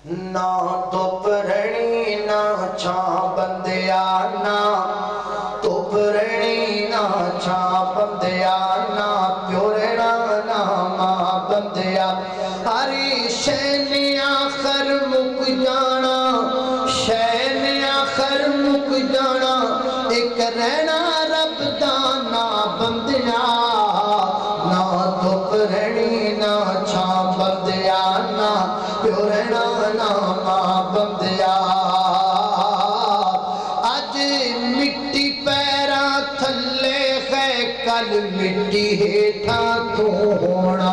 ना धुप रहनी ना छां बंदिया, ना धुप रहनी ना छां बंदिया, ना प्यो रहना ना मां बंदिया। हरी शैन आखर मुक जाना, शैन आखर मुक जाना, एक रहना रब दा ना बंदिया। ना धुप रहनी ना छां बंदिया, ना प्यो रहना ना मां बंदिया। अज मिट्टी पैरा थले है, कल मिट्टी हेठा तू होना।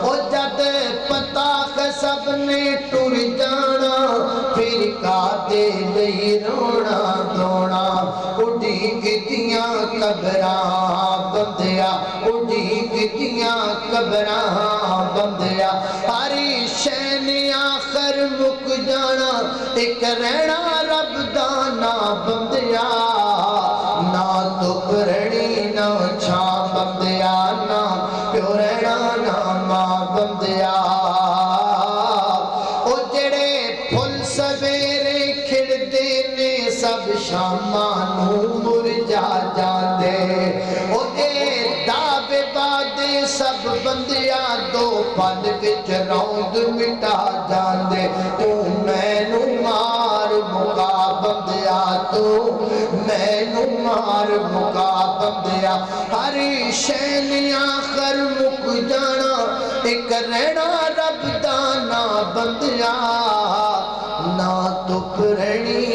ओ जद पता है सबने टुर जाना, फिर कादे लई रोना धोना। उड़ी गिदियां कबरां बंदिया, उड़ी गिदियां कबरां बंदिया। हरी शैन आखर मुक जाना, एक रहना रब दा ना बंदिया। ना धुप रहनी ना छां बंदिया, ना प्यो रहना ना मां बंदिया। ओ जेड़े फुल सवेरे खिड़दे ने, सब शामां नूं मुरझा जांदे। ओ दावे बादे सब बंदिया, दो पल विच रौंद मिटा जांदे। तू मैनू मार मुका बंदिया, तू मैनू मार मुका बंदिया। हरी शैन आखर मुक जाना, एक रहना रब दा ना बंदिया। ना धुप रहनी